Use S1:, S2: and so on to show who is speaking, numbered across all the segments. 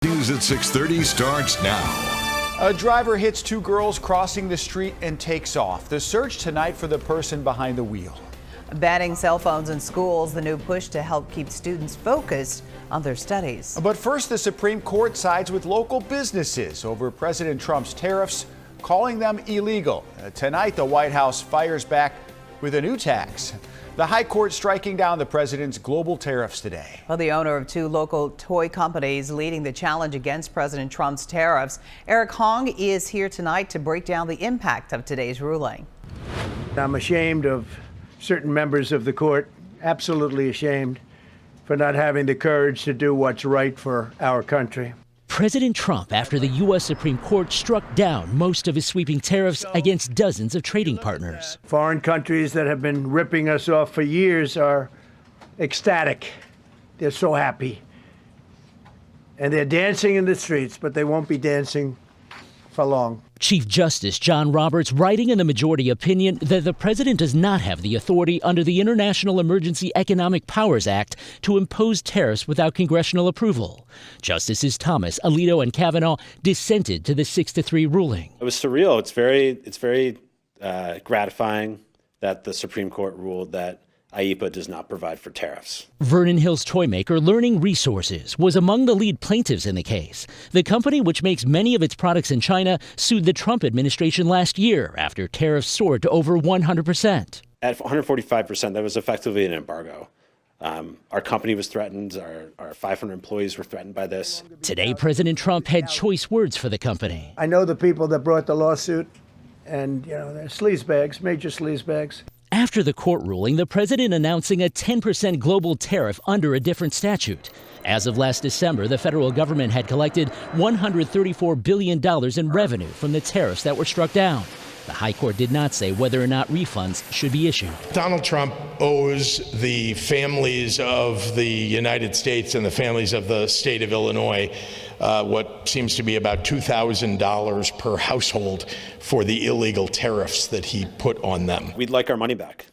S1: News at 6:30 starts now.
S2: A driver hits two girls crossing the street and takes off. The search tonight for the person behind the wheel.
S3: Banning cell phones in schools, the new push to help keep students focused on their studies.
S2: But first, the Supreme Court sides with local businesses over President Trump's tariffs, calling them illegal. Tonight, the White House fires back with a new tax. The High Court striking down the president's global tariffs today.
S3: Well, the owner of two local toy companies leading the challenge against President Trump's tariffs. Eric Hong is here tonight to break down the impact of today's ruling.
S4: I'm ashamed of certain members of the court, absolutely ashamed, for not having the courage to do what's right for our country.
S5: President Trump, after the U.S. Supreme Court struck down most of his sweeping tariffs against dozens of trading partners.
S4: Foreign countries that have been ripping us off for years are ecstatic. They're so happy. And they're dancing in the streets, but they won't be dancing for long.
S5: Chief Justice John Roberts writing in the majority opinion that the president does not have the authority under the International Emergency Economic Powers Act to impose tariffs without congressional approval. Justices Thomas, Alito, and Kavanaugh dissented to the 6-3 ruling.
S6: It was surreal. It's very gratifying that the Supreme Court ruled that IEEPA does not provide for tariffs.
S5: Vernon Hills toy maker Learning Resources was among the lead plaintiffs in the case. The company, which makes many of its products in China, sued the Trump administration last year after tariffs soared to over 100%.
S6: At 145%, that was effectively an embargo. Our company was threatened. Our 500 employees were threatened by this.
S5: Today, President Trump had choice words for the company.
S4: I know the people that brought the lawsuit, and, they're sleazebags, major sleazebags.
S5: After the court ruling, the president announcing a 10% global tariff under a different statute. As of last December, the federal government had collected $134 billion in revenue from the tariffs that were struck down. The High Court did not say whether or not refunds should be issued.
S7: Donald Trump owes the families of the United States and the families of the state of Illinois what seems to be about $2,000 per household for the illegal tariffs that he put on them.
S6: We'd like our money back.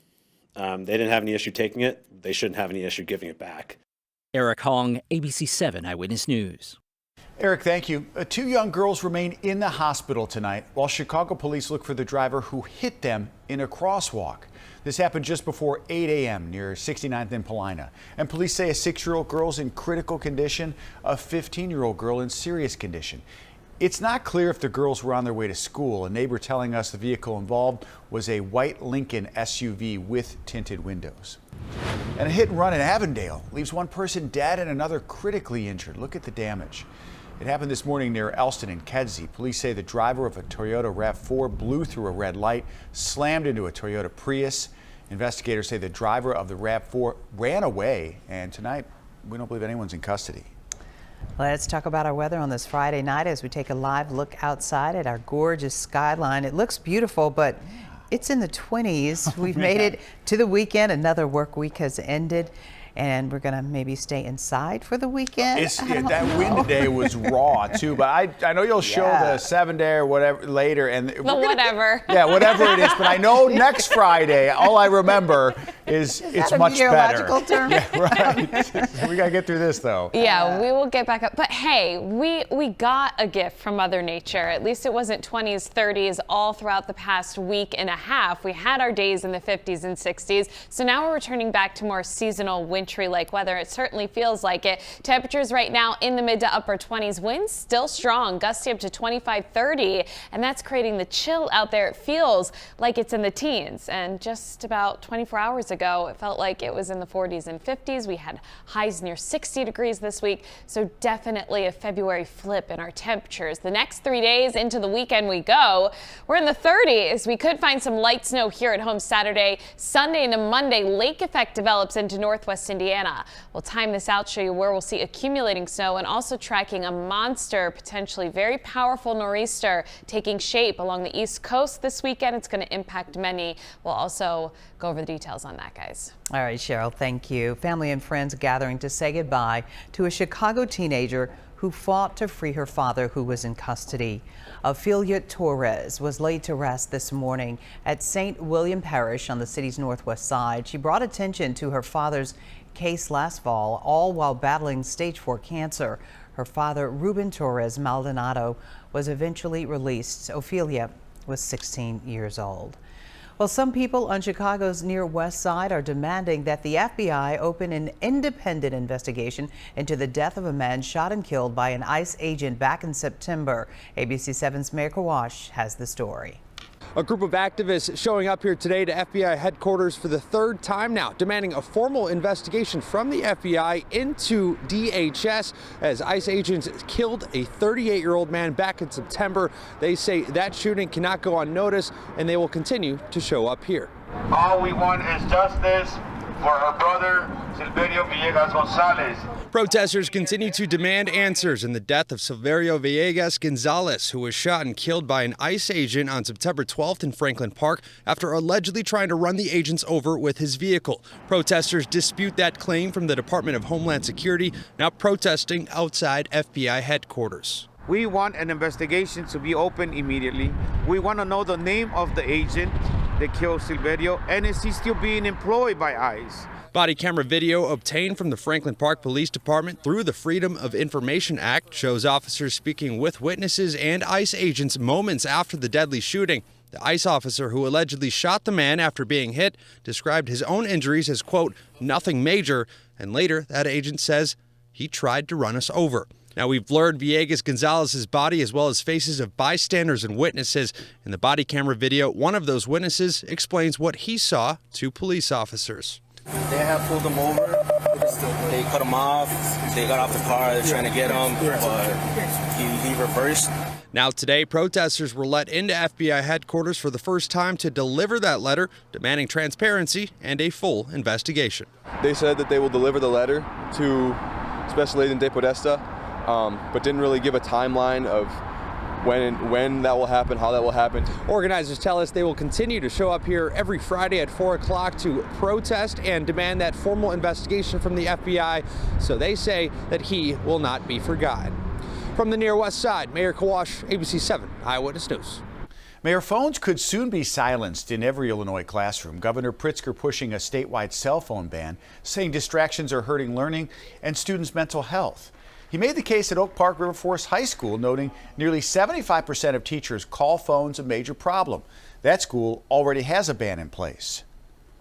S6: They didn't have any issue taking it. They shouldn't have any issue giving it back.
S5: Eric Hong, ABC7 Eyewitness News.
S2: Eric, thank you. Two young girls remain in the hospital tonight while Chicago police look for the driver who hit them in a crosswalk. This happened just before 8 a.m. near 69th and Paulina. And police say a 6-year-old girl's in critical condition, a 15-year-old girl in serious condition. It's not clear if the girls were on their way to school. A neighbor telling us the vehicle involved was a white Lincoln SUV with tinted windows. And a hit and run in Avondale leaves one person dead and another critically injured. Look at the damage. It happened this morning near Elston and Kedzie. Police say the driver of a Toyota RAV4 blew through a red light, slammed into a Toyota Prius. Investigators say the driver of the RAV4 ran away, and tonight we don't believe anyone's in custody.
S3: Let's talk about our weather on this Friday night as we take a live look outside at our gorgeous skyline. It looks beautiful, but it's in the 20s. We've made it to the weekend. Another work week has ended. And we're going to maybe stay inside for the weekend.
S2: That wind today was raw, too. But I know you'll show the 7-day or whatever later. And
S8: whatever.
S2: Yeah, whatever it is. But I know next Friday, all I remember is it's much better.
S3: Term?
S2: Yeah, right. We got to get through this, though.
S8: Yeah, we will get back up. But hey, we got a gift from Mother Nature. At least it wasn't 20s, 30s all throughout the past week and a half. We had our days in the 50s and 60s. So now we're returning back to more seasonal wintry-like weather. It certainly feels like it. Temperatures right now in the mid to upper 20s. Winds still strong, gusty up to 25, 30. And that's creating the chill out there. It feels like it's in the teens. And just about 24 hours ago, it felt like it was in the 40s and 50s. We had highs near 60 degrees this week. So definitely a February flip in our temperatures. The next 3 days into the weekend we go. We're in the 30s. We could find some light snow here at home Saturday, Sunday into Monday. Lake effect develops into northwest Indiana. We'll time this out, show you where we'll see accumulating snow, and also tracking a monster, potentially very powerful nor'easter taking shape along the East Coast this weekend. It's going to impact many. We'll also go over the details on that, guys.
S3: All right, Cheryl, thank you. Family and friends gathering to say goodbye to a Chicago teenager who fought to free her father, who was in custody. Ophelia Torres was laid to rest this morning at St. William Parish on the city's northwest side. She brought attention to her father's case last fall, all while battling stage 4 cancer. Her father, Ruben Torres Maldonado, was eventually released. Ophelia was 16 years old. Well, some people on Chicago's near west side are demanding that the FBI open an independent investigation into the death of a man shot and killed by an ICE agent back in September. ABC7's Mayor Kawash has the story.
S9: A group of activists showing up here today to FBI headquarters for the third time now, demanding a formal investigation from the FBI into DHS as ICE agents killed a 38-year-old man back in September. They say that shooting cannot go unnoticed, and they will continue to show up here.
S10: All we want is justice for our brother, Silverio Villegas Gonzalez.
S9: Protesters continue to demand answers in the death of Silverio Villegas Gonzalez, who was shot and killed by an ICE agent on September 12th in Franklin Park after allegedly trying to run the agents over with his vehicle. Protesters dispute that claim from the Department of Homeland Security, now protesting outside FBI headquarters.
S10: We want an investigation to be open immediately. We want to know the name of the agent that killed Silverio, and is he still being employed by ICE?
S9: Body camera video obtained from the Franklin Park Police Department through the Freedom of Information Act shows officers speaking with witnesses and ICE agents moments after the deadly shooting. The ICE officer who allegedly shot the man after being hit described his own injuries as, quote, nothing major, and later that agent says he tried to run us over. Now, we've blurred Villegas Gonzalez's body as well as faces of bystanders and witnesses. In the body camera video, one of those witnesses explains what he saw to police officers.
S11: They have pulled him over. They cut him off. They got off the car. They're trying to get him, but he reversed.
S9: Now today, protesters were let into FBI headquarters for the first time to deliver that letter, demanding transparency and a full investigation.
S12: They said that they will deliver the letter to Special Agent De Podesta, but didn't really give a timeline of when that will happen, how that will happen.
S9: Organizers tell us they will continue to show up here every Friday at 4 o'clock to protest and demand that formal investigation from the FBI, so they say that he will not be forgotten. From the near west side, Mayor Kawash, ABC7 Eyewitness News.
S2: Mayor, phones could soon be silenced in every Illinois classroom. Governor Pritzker pushing a statewide cell phone ban, saying distractions are hurting learning and students' mental health. He made the case at Oak Park River Forest High School, noting nearly 75% of teachers call phones a major problem. That school already has a ban in place.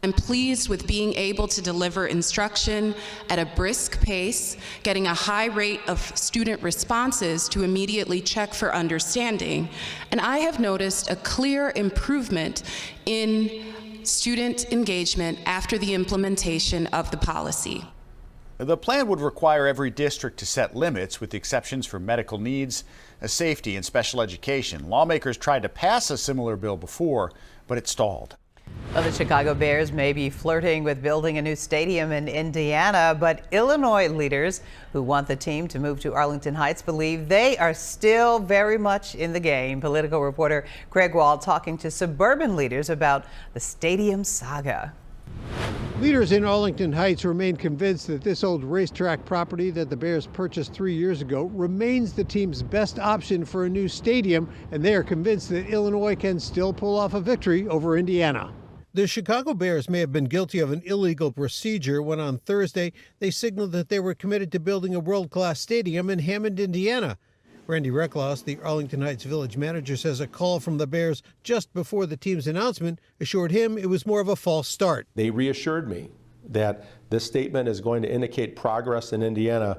S13: I'm pleased with being able to deliver instruction at a brisk pace, getting a high rate of student responses to immediately check for understanding, and I have noticed a clear improvement in student engagement after the implementation of the policy.
S2: The plan would require every district to set limits, with exceptions for medical needs, safety, and special education. Lawmakers tried to pass a similar bill before, but it stalled.
S3: Well, the Chicago Bears may be flirting with building a new stadium in Indiana, but Illinois leaders who want the team to move to Arlington Heights believe they are still very much in the game. Political reporter Craig Wall talking to suburban leaders about the stadium saga.
S14: Leaders in Arlington Heights remain convinced that this old racetrack property that the Bears purchased 3 years ago remains the team's best option for a new stadium, and they are convinced that Illinois can still pull off a victory over Indiana. The Chicago Bears may have been guilty of an illegal procedure when on Thursday they signaled that they were committed to building a world-class stadium in Hammond, Indiana. Randy Reckloss, the Arlington Heights village manager, says a call from the Bears just before the team's announcement assured him it was more of a false start.
S15: They reassured me that this statement is going to indicate progress in Indiana,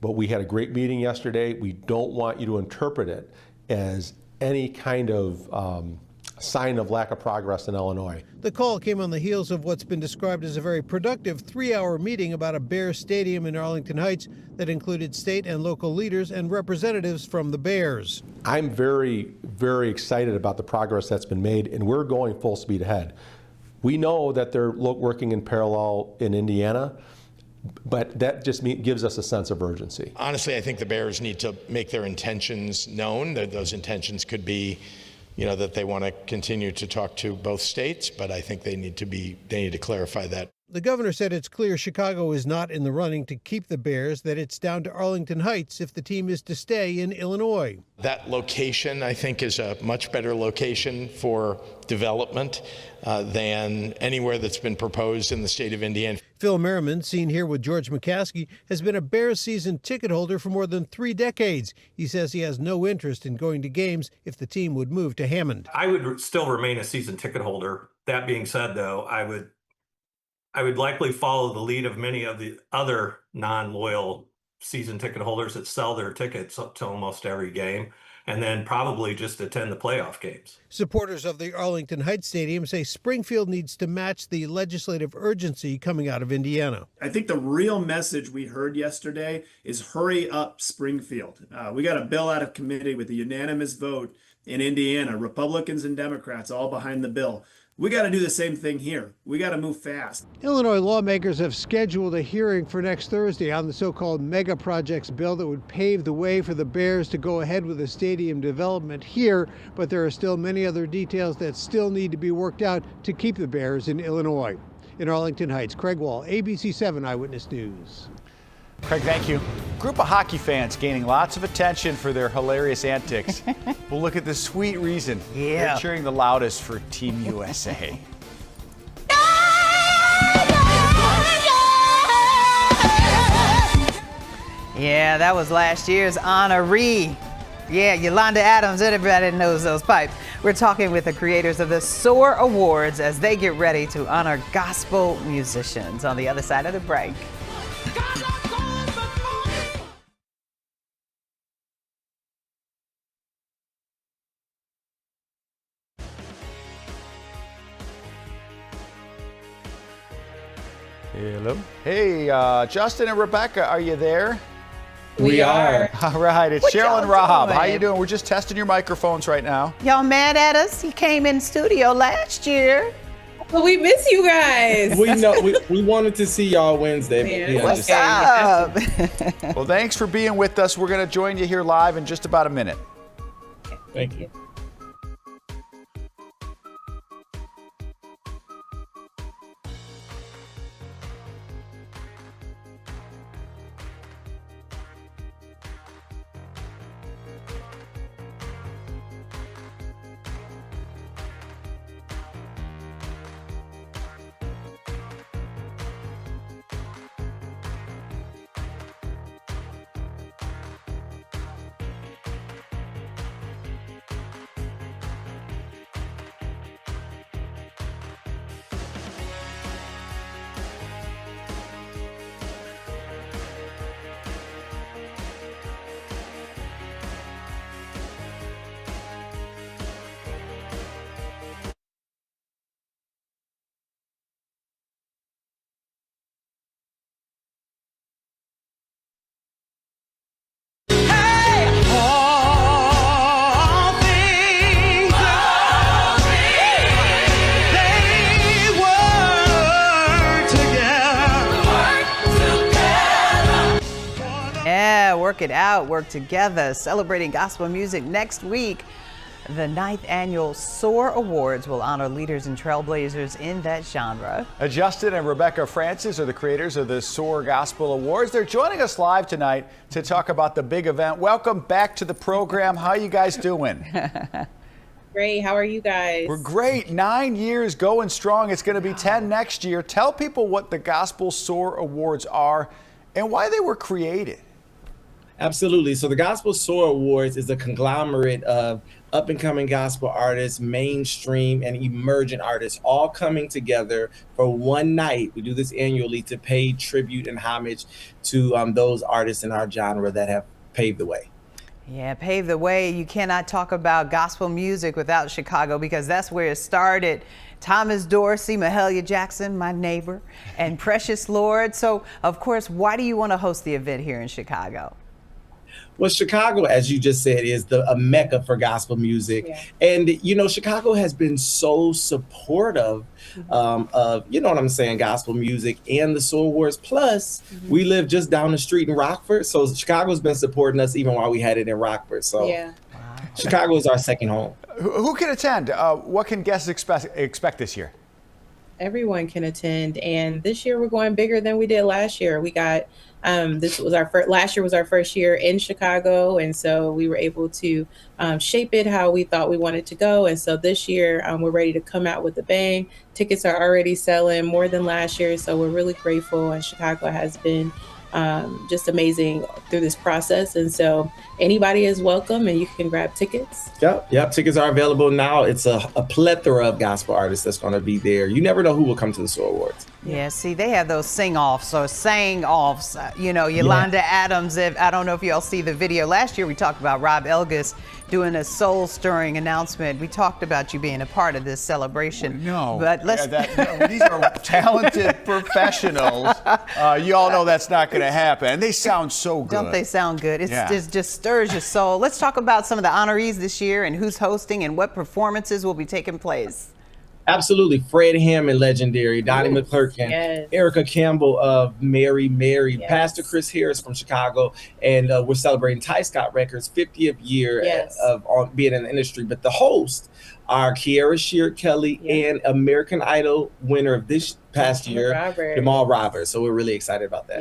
S15: but we had a great meeting yesterday. We don't want you to interpret it as any kind of sign of lack of progress in Illinois.
S14: The call came on the heels of what's been described as a very productive 3-hour meeting about a Bears stadium in Arlington Heights that included state and local leaders and representatives from the Bears.
S15: I'm very, very excited about the progress that's been made, and we're going full speed ahead. We know that they're working in parallel in Indiana, but that just gives us a sense of urgency.
S7: Honestly, I think the Bears need to make their intentions known. That those intentions could be, that they want to continue to talk to both states, but I think they need to clarify that
S14: The governor said it's clear Chicago is not in the running to keep the Bears, that it's down to Arlington Heights if the team is to stay in Illinois.
S7: That location, I think, is a much better location for development than anywhere that's been proposed in the state of Indiana.
S14: Phil Merriman, seen here with George McCaskey, has been a Bears season ticket holder for more than 3 decades. He says he has no interest in going to games if the team would move to Hammond.
S16: I would still remain a season ticket holder. That being said, though, I would likely follow the lead of many of the other non-loyal season ticket holders that sell their tickets up to almost every game, and then probably just attend the playoff games.
S14: Supporters of the Arlington Heights Stadium say Springfield needs to match the legislative urgency coming out of Indiana.
S17: I think the real message we heard yesterday is hurry up Springfield. We got a bill out of committee with a unanimous vote in Indiana, Republicans and Democrats all behind the bill. We got to do the same thing here. We got to move fast.
S14: Illinois lawmakers have scheduled a hearing for next Thursday on the so-called mega projects bill that would pave the way for the Bears to go ahead with the stadium development here, but there are still many other details that still need to be worked out to keep the Bears in Illinois. In Arlington Heights, Craig Wall, ABC7 Eyewitness News.
S2: Craig, thank you. Group of hockey fans gaining lots of attention for their hilarious antics. Well, look at the sweet reason.
S3: Yeah.
S2: They're cheering the loudest for Team USA.
S3: Yeah, that was last year's honoree. Yeah, Yolanda Adams, everybody knows those pipes. We're talking with the creators of the SOAR Awards as they get ready to honor gospel musicians on the other side of the break.
S2: Hello. Hey, Justin and Rebecca, are you there?
S18: We are.
S2: All right, it's
S3: What
S2: Cheryl
S3: y'all
S2: and Rob. How
S3: doing?
S2: you doing? We're just testing your microphones right now.
S3: Y'all mad at us? He came in studio last year.
S18: Well, we miss you guys.
S19: We know we wanted to see y'all Wednesday. But we
S3: What's
S19: understand.
S3: up?
S2: Well, thanks for being with us. We're going to join you here live in just about a minute.
S19: Thank you.
S3: Work it out, work together, celebrating gospel music next week. The 9th annual SOAR Awards will honor leaders and trailblazers in that genre.
S2: Justin and Rebecca Francis are the creators of the SOAR Gospel Awards. They're joining us live tonight to talk about the big event. Welcome back to the program. How are you guys doing?
S18: Great. How are you guys?
S2: We're great. 9 years going strong. It's going to be 10 next year. Tell people what the Gospel SOAR Awards are and why they were created.
S19: Absolutely. So the Gospel SOAR Awards is a conglomerate of up-and-coming gospel artists, mainstream and emergent artists, all coming together for one night. We do this annually to pay tribute and homage to those artists in our genre that have paved the way.
S3: Yeah, pave the way. You cannot talk about gospel music without Chicago because that's where it started. Thomas Dorsey, Mahalia Jackson, my neighbor, and Precious Lord. So, of course, why do you want to host the event here in Chicago?
S19: Well, Chicago, as you just said, is a mecca for gospel music. Yeah. And, you know, Chicago has been so supportive of, you know what I'm saying, gospel music and the SOAR Awards. Plus, we live just down the street in Rockford. So Chicago's been supporting us even while we had it in Rockford. So yeah. Chicago is our second home.
S2: Who can attend? What can guests expect this year?
S18: Everyone can attend. And this year we're going bigger than we did last year. We got this was our first, last year was our first year in Chicago, and so we were able to shape it how we thought we wanted to go. And so this year we're ready to come out with a bang. Tickets are already selling more than last year, so we're really grateful. And Chicago has been just amazing through this process. And so anybody is welcome, and you can grab tickets.
S19: Yep. Tickets are available now. It's a plethora of gospel artists that's going to be there. You never know who will come to the SOAR Awards.
S3: Yeah, see, they have those sing-offs or sang-offs. You know, Yolanda Adams. I don't know if y'all see the video. Last year we talked about Rob Elgas doing a soul-stirring announcement. We talked about you being a part of this celebration.
S2: No,
S3: but let's.
S2: These are talented professionals. You all know that's not going to happen. And they sound so good.
S3: Don't they sound good? It's just stirs your soul. Let's talk about some of the honorees this year and who's hosting and what performances will be taking place.
S19: Absolutely. Fred Hammond, legendary. Donnie McClurkin, Erica Campbell of Mary, Pastor Chris Harris from Chicago. And we're celebrating Ty Scott Records' 50th year of being in the industry. But the hosts are Kiara Sheard Kelly and American Idol winner of this past year, Jamal Roberts. So we're really excited about that.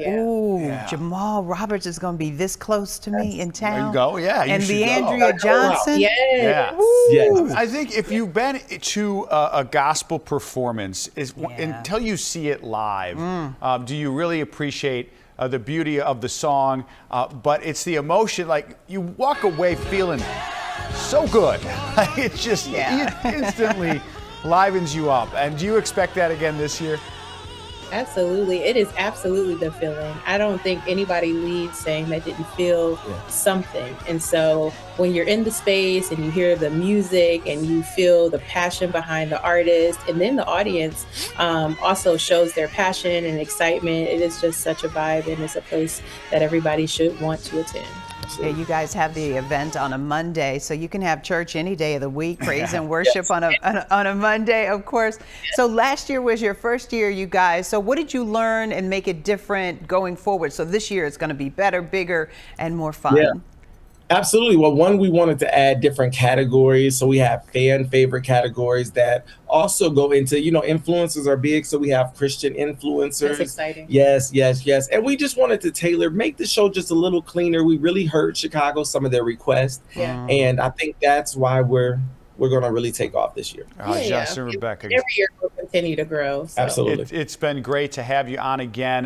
S3: Jamal Roberts is going to be this close to me in town.
S2: There you go. Yeah.
S3: And Leandria Johnson.
S2: Yes. I think if you've been to a gospel performance, until you see it live, do you really appreciate the beauty of the song? But it's the emotion. Like, you walk away feeling so good. It's just it instantly livens you up. And do you expect that again this year?
S18: Absolutely. It is absolutely the feeling. I don't think anybody leaves saying they didn't feel something. And so when you're in the space and you hear the music and you feel the passion behind the artist, and then the audience also shows their passion and excitement, it is just such a vibe, and it's a place that everybody should want to attend.
S3: Yeah, you guys have the event on a Monday, so you can have church any day of the week, praise and worship on a Monday, of course. So last year was your first year, you guys. So what did you learn and make it different going forward? So this year it's going to be better, bigger, and more fun.
S19: Yeah. Absolutely. Well, one, we wanted to add different categories. So we have fan favorite categories that also go into, influencers are big. So we have Christian influencers.
S18: That's exciting.
S19: Yes. And we just wanted to make the show just a little cleaner. We really heard Chicago, some of their requests. Yeah. And I think that's why we're going to really take off this year.
S2: Justin, Rebecca.
S18: Every year will continue to grow. So.
S19: Absolutely.
S2: It's been great to have you on again.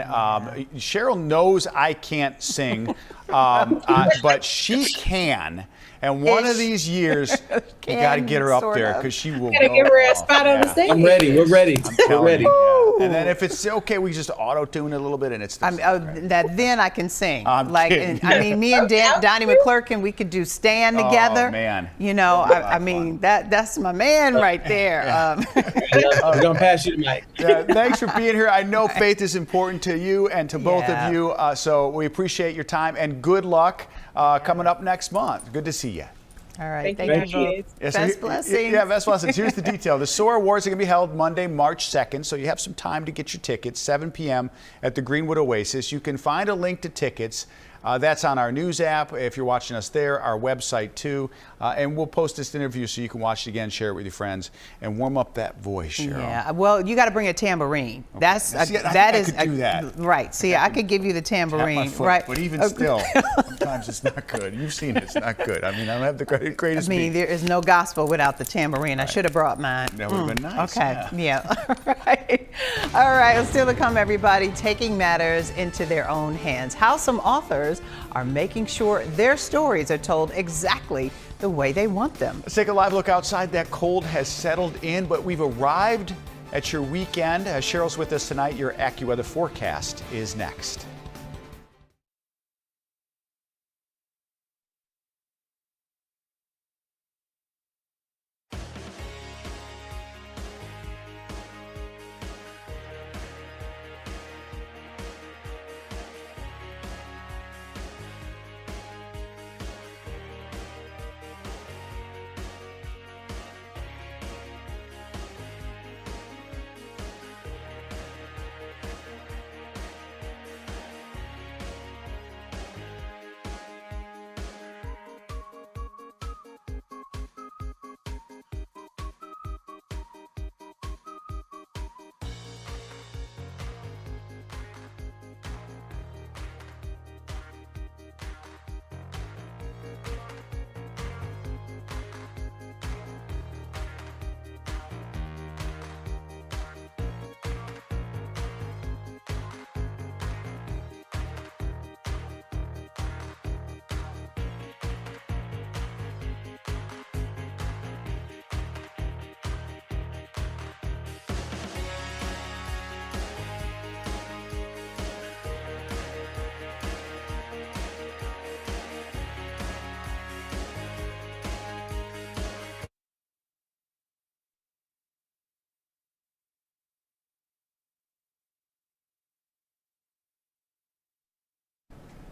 S2: Cheryl knows I can't sing, but she can. And one of these years, you got to get her up there because she will.
S18: Got to give her a spot on the stage.
S19: I'm ready. We're ready. We're ready.
S2: And then if it's okay, we just auto-tune it a little bit, and it's.
S3: Then I can sing.
S2: Kidding.
S3: Me and Donnie McClurkin, we could do Stand together.
S2: Oh man.
S3: That's my man right there.
S19: We're gonna pass you the mic.
S2: Thanks for being here. I know faith is important to you and to both of you, so we appreciate your time and good luck coming up next month. Good to see you.
S3: All right, thank you both. Best blessings.
S2: Yeah, best blessings. Here's the detail. The SOAR Awards are going to be held Monday, March 2nd, so you have some time to get your tickets, 7 p.m. at the Greenwood Oasis. You can find a link to tickets. That's on our news app if you're watching us there, our website too. And we'll post this interview so you can watch it again, share it with your friends, and warm up that voice, Cheryl.
S3: Yeah, well, you got to bring a tambourine.
S2: Okay. I could do that.
S3: Right, see, I could give you the tambourine. Right.
S2: But even still, sometimes it's not good. You've seen it, it's not good. I mean, I don't have the greatest beat.
S3: There is no gospel without the tambourine. Right. I should have brought mine.
S2: That would have been nice.
S3: Okay, yeah. All right, well, still to come, everybody, taking matters into their own hands. How some authors are making sure their stories are told exactly the way they want them.
S2: Let's take a live look outside. That cold has settled in, but we've arrived at your weekend. Cheryl's with us tonight. Your AccuWeather forecast is next.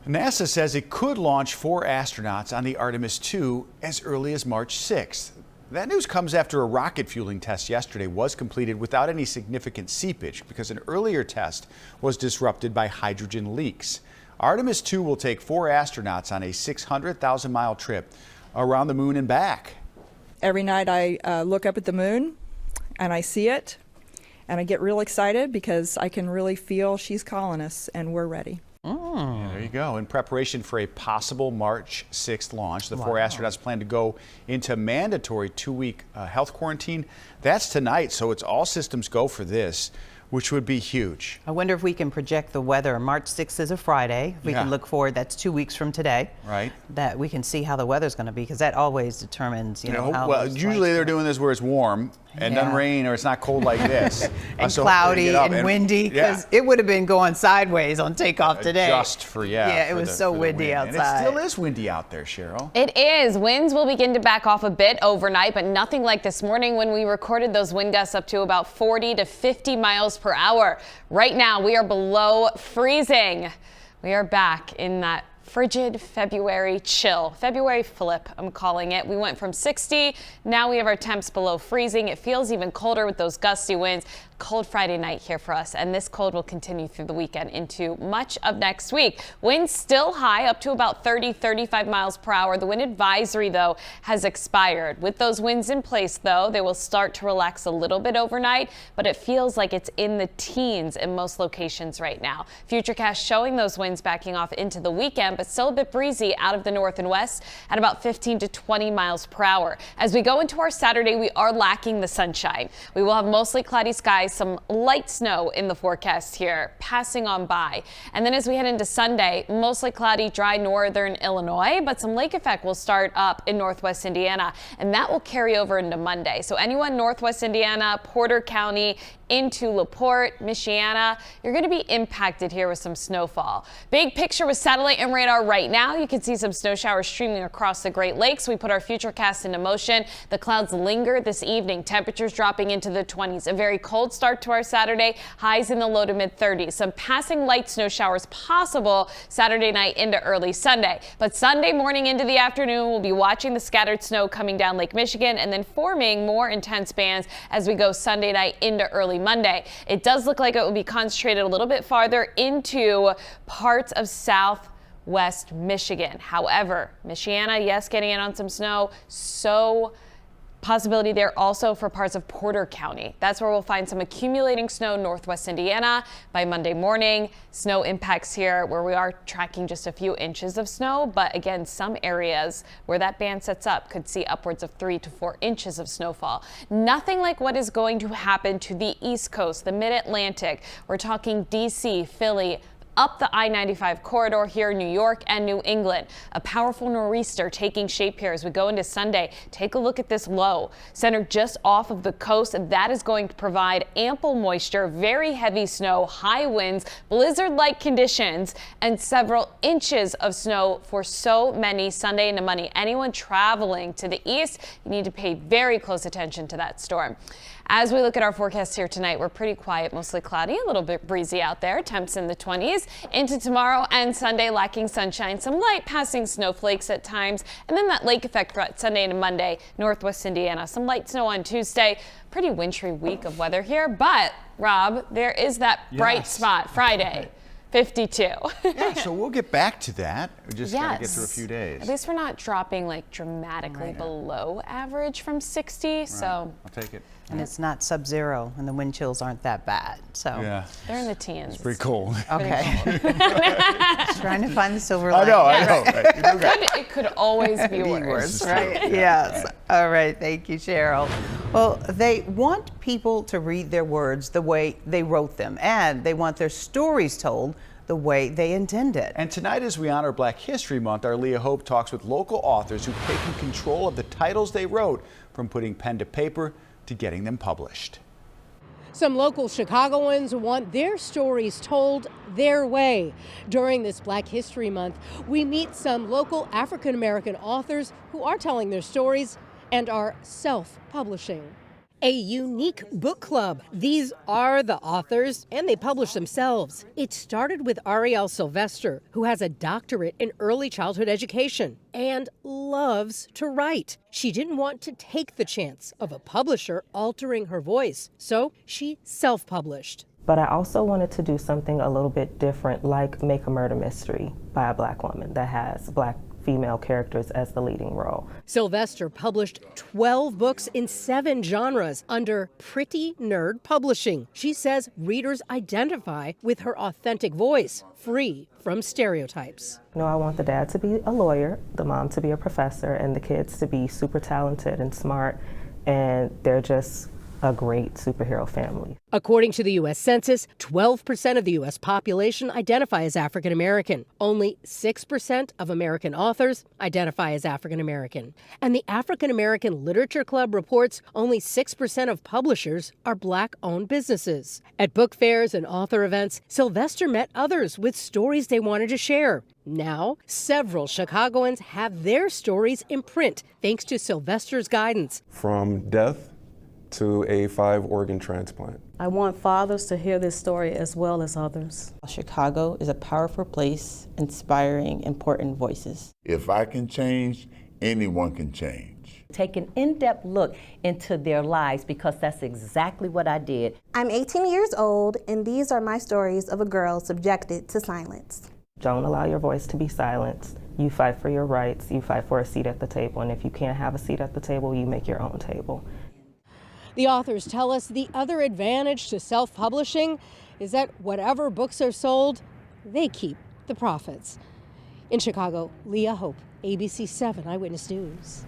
S2: NASA says it could launch 4 astronauts on the Artemis II as early as March 6th. That news comes after a rocket fueling test yesterday was completed without any significant seepage because an earlier test was disrupted by hydrogen leaks. Artemis II will take 4 astronauts on a 600,000-mile trip around the moon and back.
S20: Every night I look up at the moon and I see it and I get real excited because I can really feel she's calling us and we're ready.
S2: Yeah, there you go. In preparation for a possible March 6th launch, the 4 astronauts plan to go into mandatory 2-week health quarantine. That's tonight, so it's all systems go for this, which would be huge.
S3: I wonder if we can project the weather. March 6th is a Friday. We can look forward. That's 2 weeks from today.
S2: Right.
S3: That we can see how the weather's going to be because that always determines, how.
S2: Well, usually they're doing this where it's warm and doesn't rain or it's not cold like this.
S3: And cloudy and windy because it would have been going sideways on takeoff today.
S2: Just for,
S3: it was so windy outside.
S2: And it still is windy out there, Cheryl.
S8: It is. Winds will begin to back off a bit overnight, but nothing like this morning when we recorded those wind gusts up to about 40 to 50 miles per hour. Right now, we are below freezing. We are back in that frigid February chill. February flip, I'm calling it. We went from 60, now we have our temps below freezing. It feels even colder with those gusty winds. Cold Friday night here for us, and this cold will continue through the weekend into much of next week. Winds still high, up to about 30, 35 miles per hour. The wind advisory, though, has expired. With those winds in place, though, they will start to relax a little bit overnight, but it feels like it's in the teens in most locations right now. Futurecast showing those winds backing off into the weekend, but still a bit breezy out of the north and west at about 15 to 20 miles per hour. As we go into our Saturday, we are lacking the sunshine. We will have mostly cloudy skies, some light snow in the forecast here, passing on by. And then as we head into Sunday, mostly cloudy, dry northern Illinois, but some lake effect will start up in northwest Indiana, and that will carry over into Monday. So anyone northwest Indiana, Porter County, into LaPorte, Michiana, you're going to be impacted here with some snowfall. Big picture with satellite and radar right now. You can see some snow showers streaming across the Great Lakes. We put our futurecast into motion. The clouds linger this evening. Temperatures dropping into the 20s. A very cold start to our Saturday. Highs in the low to mid 30s. Some passing light snow showers possible Saturday night into early Sunday. But Sunday morning into the afternoon, we'll be watching the scattered snow coming down Lake Michigan and then forming more intense bands as we go Sunday night into early Monday. It does look like it will be concentrated a little bit farther into parts of southwest Michigan. However, Michiana, yes, getting in on some snow. So possibility there also for parts of Porter County. That's where we'll find some accumulating snow northwest Indiana by Monday morning. Snow impacts here where we are tracking just a few inches of snow, but again, some areas where that band sets up could see upwards of 3 to 4 inches of snowfall. Nothing like what is going to happen to the East Coast, the Mid-Atlantic. We're talking DC, Philly, up the I-95 corridor here in New York and New England. A powerful nor'easter taking shape here as we go into Sunday. Take a look at this low centered just off of the coast, and that is going to provide ample moisture, very heavy snow, high winds, blizzard-like conditions, and several inches of snow for so many Sunday into Monday. Anyone traveling to the east, you need to pay very close attention to that storm. As we look at our forecast here tonight, we're pretty quiet, mostly cloudy, a little bit breezy out there. Temps in the 20s. Into tomorrow and Sunday, lacking sunshine, some light passing snowflakes at times, and then that lake effect threat Sunday and Monday, northwest Indiana. Some light snow on Tuesday. Pretty wintry week of weather here, but Rob, there is that bright spot Friday. 52.
S2: Yeah, so we'll get back to that. We just got to get through a few days.
S8: At least we're not dropping like dramatically below average from 60, so
S2: I'll take it.
S3: And it's not sub-zero, and the wind chills aren't that bad. So
S8: they're in the teens.
S2: It's pretty cold.
S3: Okay. Just trying to find the silver lining.
S2: I know. Right.
S8: It could always be worse.
S3: Right? Yes. All right. Thank you, Cheryl. Well, they want people to read their words the way they wrote them, and they want their stories told the way they intended.
S2: And tonight, as we honor Black History Month, our Leah Hope talks with local authors who've taken control of the titles they wrote, from putting pen to paper to getting them published.
S21: Some local Chicagoans want their stories told their way. During this Black History Month, we meet some local African-American authors who are telling their stories and are self-publishing. A unique book club. These are the authors, and they publish themselves. It started with Ariel Sylvester, who has a doctorate in early childhood education and loves to write. She didn't want to take the chance of a publisher altering her voice, so she self-published.
S1: But I also wanted to do something a little bit different, like make a murder mystery by a Black woman that has Black female characters as the leading role.
S21: Sylvester published 12 books in 7 genres under Pretty Nerd Publishing. She says readers identify with her authentic voice, free from stereotypes.
S1: You know, I want the dad to be a lawyer, the mom to be a professor, and the kids to be super talented and smart, and they're just a great superhero family.
S21: According to the U.S. Census, 12% of the U.S. population identify as African American. Only 6% of American authors identify as African American. And the African American Literature Club reports only 6% of publishers are Black-owned businesses. At book fairs and author events, Sylvester met others with stories they wanted to share. Now, several Chicagoans have their stories in print thanks to Sylvester's guidance.
S22: From death to a 5-organ transplant.
S23: I want fathers to hear this story as well as others.
S24: Chicago is a powerful place, inspiring important voices.
S25: If I can change, anyone can change.
S26: Take an in-depth look into their lives, because that's exactly what I did.
S27: I'm 18 years old, and these are my stories of a girl subjected to silence.
S1: Don't allow your voice to be silenced. You fight for your rights, you fight for a seat at the table, and if you can't have a seat at the table, you make your own table.
S21: The authors tell us the other advantage to self-publishing is that whatever books are sold, they keep the profits. In Chicago, Leah Hope, ABC7 Eyewitness News.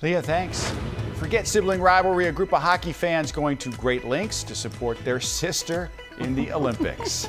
S2: Leah, thanks. Forget sibling rivalry. A group of hockey fans going to great lengths to support their sister in the Olympics.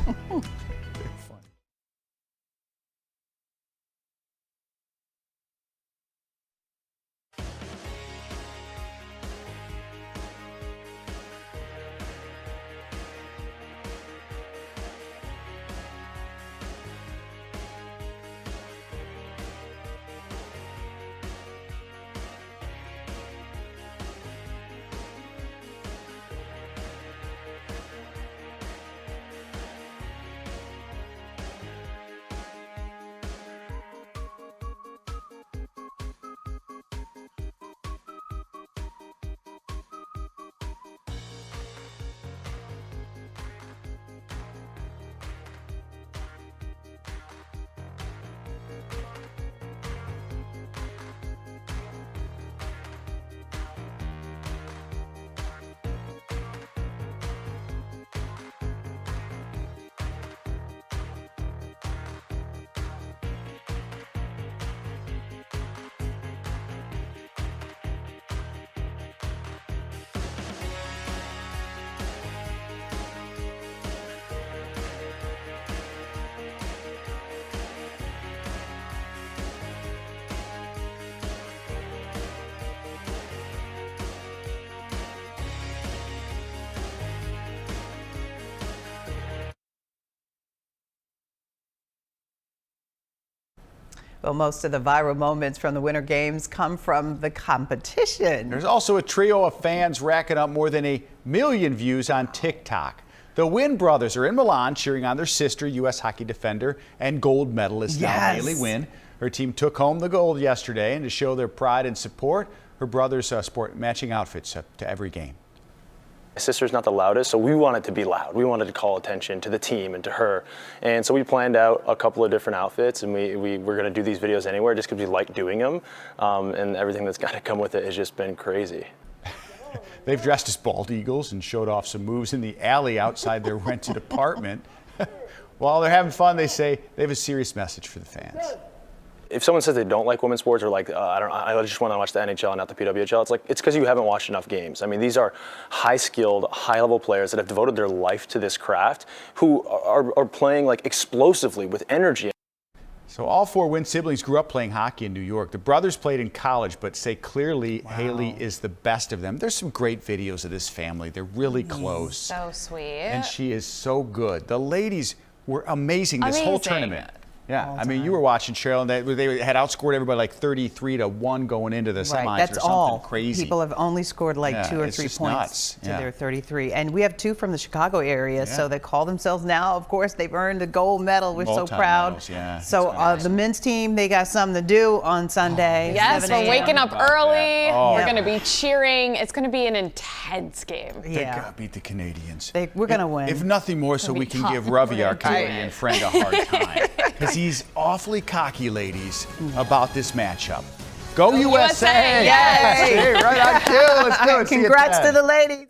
S3: Well, most of the viral moments from the Winter Games come from the competition.
S2: There's also a trio of fans racking up more than 1 million views on TikTok. The Wynn brothers are in Milan cheering on their sister, U.S. hockey defender and gold medalist now, Haley Wynn. Her team took home the gold yesterday, and to show their pride and support, her brothers sport matching outfits to every game.
S28: My sister's not the loudest, so we wanted to be loud. We wanted to call attention to the team and to her. And so we planned out a couple of different outfits, and we were going to do these videos anywhere just because we like doing them. And everything that's got to come with it has just been crazy.
S2: They've dressed as bald eagles and showed off some moves in the alley outside their rented apartment. While they're having fun, they say they have a serious message for the fans.
S28: If someone says they don't like women's sports or like, I just want to watch the NHL and not the PWHL, it's because you haven't watched enough games. I mean, these are high-skilled, high-level players that have devoted their life to this craft who are playing like explosively with energy.
S2: So all 4 Wynn siblings grew up playing hockey in New York. The brothers played in college, but say clearly Haley is the best of them. There's some great videos of this family. They're really close.
S8: So sweet.
S2: And she is so good. The ladies were amazing this whole tournament. Yeah, I mean, you were watching, Cheryl, and they had outscored everybody like 33-1 going into the semis.
S3: Right, that's
S2: or something
S3: all.
S2: crazy.
S3: People have only scored like 2 or 3 points
S2: nuts.
S3: to their 33. And we have 2 from the Chicago area, so they call themselves now, of course, they've earned a gold medal. We're so proud. So the men's team, they got something to do on Sunday.
S8: Yes, we're waking up early.
S2: Oh.
S8: We're going to be cheering. It's going to be an intense game.
S2: They got to beat the Canadians.
S3: We're going to win.
S2: If nothing more, so we can give Ravi, our Canadian friend, a hard time. Because he's awfully cocky, ladies, about this matchup. Go USA!
S3: Yay!
S2: Hey, right on cue. Let's do it.
S3: Congrats to the ladies.